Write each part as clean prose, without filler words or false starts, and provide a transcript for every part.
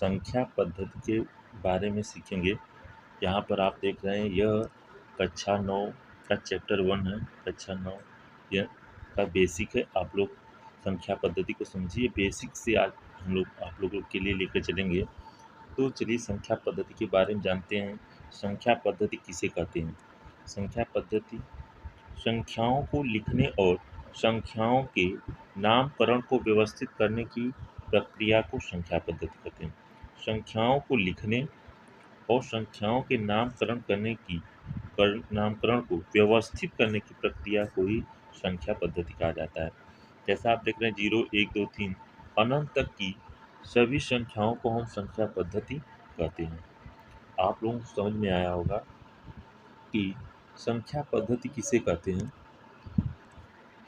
संख्या पद्धति के बारे में सीखेंगे। यहाँ पर आप देख रहे हैं यह कक्षा 9 का चैप्टर 1 है। कक्षा 9 यह का बेसिक है। आप लोग संख्या पद्धति को समझिए। बेसिक से आज हम लोग आप लोगों के लिए लेकर चलेंगे। तो चलिए संख्या पद्धति के बारे में जानते हैं। संख्या पद्धति किसे कहते हैं? संख्या पद्धति संख्याओं को लिखने और संख्याओं के नामकरण को व्यवस्थित करने की प्रक्रिया को संख्या पद्धति कहते हैं। संख्याओं को लिखने और संख्याओं के नामकरण को व्यवस्थित करने की प्रक्रिया को ही संख्या पद्धति कहा जाता है। जैसा आप देख रहे हैं 0, 1, 2, 3 अनंत तक की सभी संख्याओं को हम संख्या पद्धति कहते हैं। आप लोगों को समझ में आया होगा कि संख्या पद्धति किसे कहते हैं।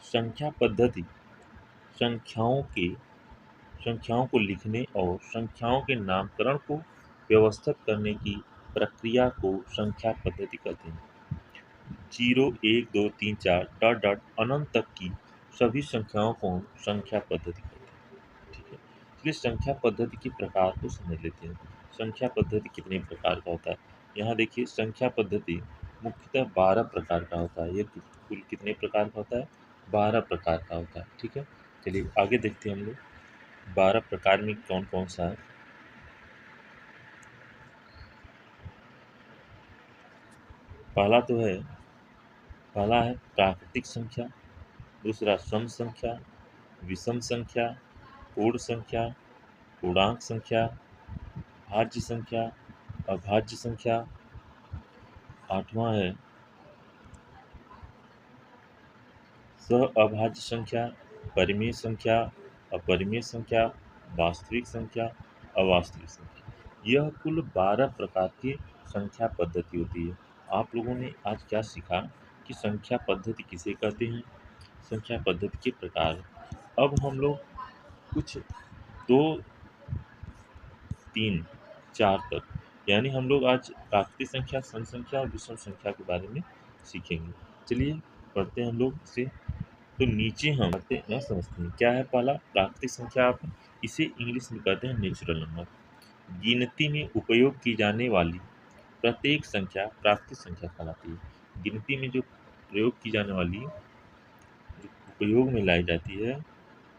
संख्या पद्धति संख्याओं को लिखने और संख्याओं के नामकरण को व्यवस्थित करने की प्रक्रिया को संख्या पद्धति कहते हैं। 0, 1, 2, 3, 4 डॉट डॉट अनंत तक की सभी संख्याओं को हम संख्या पद्धति कहते हैं। ठीक है, इसलिए संख्या पद्धति के प्रकार को समझ लेते हैं। संख्या पद्धति कितने प्रकार का होता है? यहाँ देखिए संख्या पद्धति मुख्यतः 12 प्रकार का होता है। ये कुल कितने प्रकार का होता है? 12 प्रकार का होता है। ठीक है, चलिए आगे देखते हैं हम लोग 12 प्रकार में कौन कौन सा है। पहला है प्राकृतिक संख्या, दूसरा सम संख्या, विषम संख्या, पूर्ण संख्या, पूर्णांक संख्या, भाज्य संख्या, अभाज्य संख्या। आठवां है सह अभाज्य संख्या, परिमेय संख्या, अपरिमेय संख्या, वास्तविक संख्या, अवास्तविक संख्या। यह कुल 12 प्रकार की संख्या पद्धति होती है। आप लोगों ने आज क्या सीखा कि संख्या पद्धति किसे कहते हैं, संख्या पद्धति के प्रकार। अब हम लोग कुछ 2, 3, 4 तक यानी हम लोग आज प्राकृतिक संख्या, सम संख्या और विषम संख्या के बारे में सीखेंगे। चलिए पढ़ते हैं हम लोग इसे। तो नीचे हम पढ़ते हैं समझते हैं क्या है। पहला प्राकृतिक संख्या, आप इसे इंग्लिश में कहते हैं नेचुरल नंबर। गिनती में उपयोग की जाने वाली प्रत्येक संख्या प्राकृतिक संख्या कहलाती है। गिनती में जो प्रयोग की जाने वाली, जो उपयोग में लाई जाती है,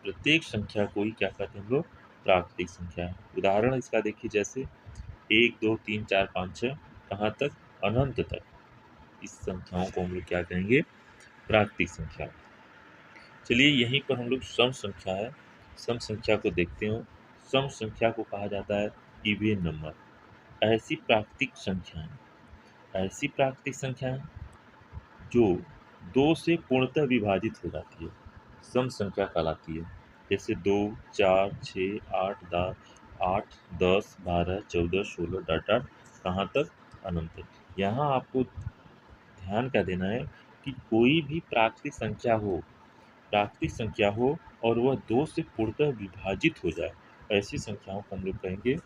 प्रत्येक संख्या को ही क्या कहते हैं हम लोग? प्राकृतिक संख्या है। उदाहरण इसका देखिए, जैसे 1, 2, 3, 4, 5, 6 कहाँ तक? अनंत तक। इस संख्याओं को हम लोग क्या कहेंगे? प्राकृतिक संख्या। चलिए यहीं पर हम लोग सम संख्या है, सम संख्या को देखते हो। सम संख्या को कहा जाता है इवन नंबर। ऐसी प्राकृतिक संख्याएं जो 2 से पूर्णतः विभाजित हो जाती है, सम संख्या कहलाती है। जैसे 2, 4, 6, 8, 10, 12, 14, 16 डॉट डॉट कहाँ तक? अनंत तक। यहाँ आपको ध्यान क्या देना है कि कोई भी प्राकृतिक संख्या हो और वह 2 से पूर्णतः विभाजित हो जाए, ऐसी संख्याओं को हम लोग कहेंगे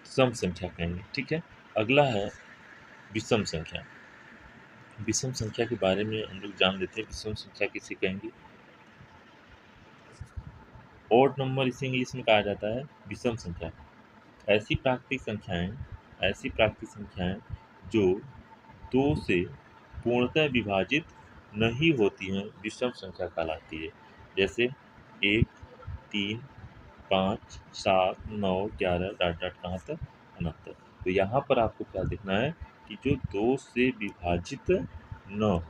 सम संख्या कहेंगे। ठीक है, अगला है विषम संख्या। विषम संख्या के बारे में हम लोग जान लेते हैं। विषम संख्या किसे कहेंगे? ऑड नंबर इसे इंग्लिश में कहा जाता है विषम संख्या। ऐसी प्राकृतिक संख्याएं जो 2 से पूर्णतः विभाजित नहीं होती हैं, विषम संख्या कहलाती है। जैसे 1, 3, 5, 7, 9, 11 डॉट डॉट कहाँ तक? अनंत तक। तो यहाँ पर आपको क्या देखना है कि जो 2 से विभाजित न हो,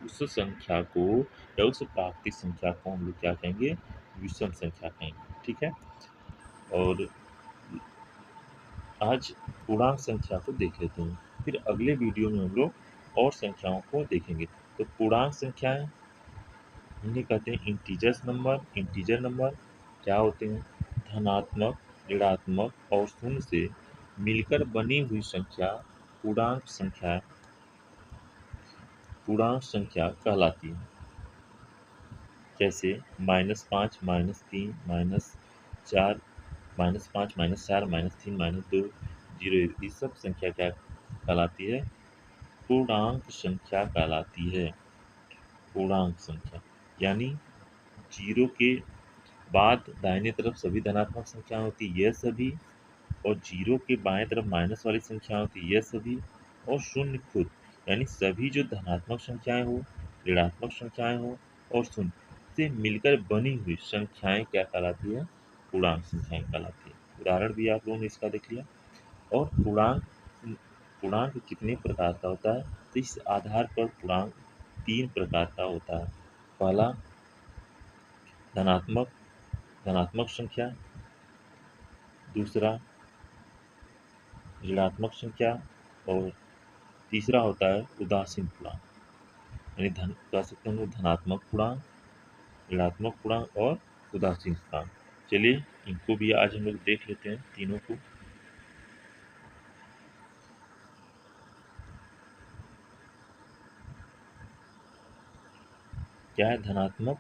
उस संख्या को या उस प्राकृतिक संख्या को हम लोग क्या कहेंगे? विषम संख्या कहेंगे। ठीक है, और आज पूर्णांक संख्या को देख लेते हैं, फिर अगले वीडियो में हम लोग और संख्याओं को देखेंगे। तो पूर्णांक संख्याएं इन्हें कहते हैं इंटीजर नंबर क्या होते हैं? धनात्मक, ऋणात्मक और शून्य से मिलकर बनी हुई संख्या पूर्णांक संख्या कहलाती है। जैसे -5, -3, -4, -5, -4, -3, -2, 0, ये सब संख्या क्या कहलाती है? पूर्णांक संख्या कहलाती है। पूर्णांक संख्या यानी 0 के बाद दाहिने तरफ सभी धनात्मक संख्या होती है, यह सभी और जीरो के बाएं तरफ माइनस वाली संख्या होती है, यह सभी, और शून्य खुद, यानी सभी जो धनात्मक संख्याएं हो, ऋणात्मक संख्याएं हो और शून्य से मिलकर बनी हुई संख्याएं क्या कहलाती है? पूर्णांक संख्याएं कहलाती है। उदाहरण भी आप लोगों ने इसका देख लिया। और पूर्णांक पूर्णांक कितने प्रकार का होता है? तो इस आधार पर पूर्णांक 3 प्रकार का होता है। पहला धनात्मक धनात्मक संख्या, दूसरा ऋणात्मक संख्या और तीसरा होता है उदासीन पूर्णांक। यानी धन कह सकते हैं हम लोग धनात्मक पूर्णांक, ऋणात्मक पूर्णांक और उदासीन पूर्णांक। चलिए इनको भी आज हम लोग देख लेते हैं तीनों को। क्या है धनात्मक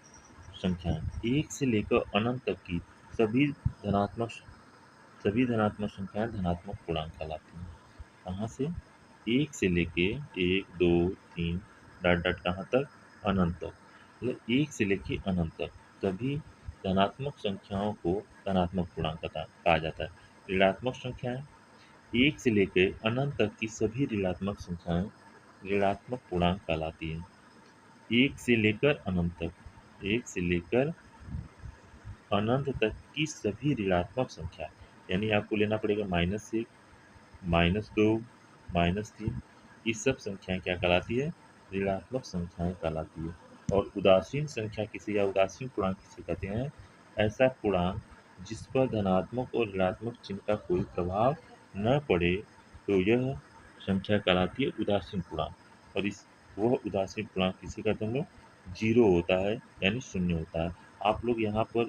संख्याएं? एक से लेकर अनंत तक की सभी धनात्मक सभी धनात्मक संख्याएं धनात्मक पूर्णांक कहलाती हैं। कहाँ से? एक से लेके एक दो तीन डॉट डॉट कहाँ तक? अनंत तक। मतलब एक से लेके अनंत तक सभी धनात्मक संख्याओं को धनात्मक पूर्णांक कहा जाता है। ऋणात्मक संख्याएं एक से लेकर अनंत तक की सभी ऋणात्मक संख्याएं ऋणात्मक पूर्णांक कहलाती हैं। एक से लेकर अनंत तक, एक से लेकर अनंत तक की सभी ऋणात्मक संख्या, यानी आपको लेना पड़ेगा -1, -2, -3, ये सब संख्याएं क्या कहलाती है? ऋणात्मक संख्याएं कहलाती है। और उदासीन संख्या किसे या उदासीन पूर्णांक किसे कहते हैं? ऐसा पूर्णांक जिस पर धनात्मक और ऋणात्मक चिन्ह का कोई प्रभाव न पड़े, तो यह संख्या कहलाती है उदासीन पूर्णांक। और इस वह उदासीन पूर्णांक किसे कहते हैं हम लोग? जीरो होता है, यानी शून्य होता है। आप लोग यहाँ पर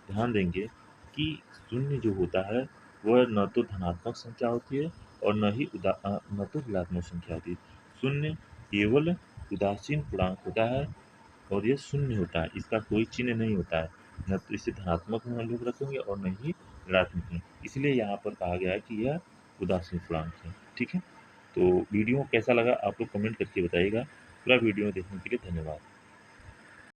ध्यान देंगे कि शून्य जो होता है वह न तो धनात्मक संख्या होती है और न तो ऋणात्मक संख्या होती है। शून्य केवल उदासीन पूर्णांक होता है और यह शून्य होता है, इसका कोई चिन्ह नहीं होता है। न तो इसे धनात्मक में हम लोग रखेंगे और न ही ऋणात्मक में। इसलिए यहाँ पर कहा गया है कि यह उदासीन पूर्णांक है। ठीक है, तो वीडियो कैसा लगा आप लोग कमेंट करके बताइएगा। पूरा वीडियो देखने के लिए धन्यवाद।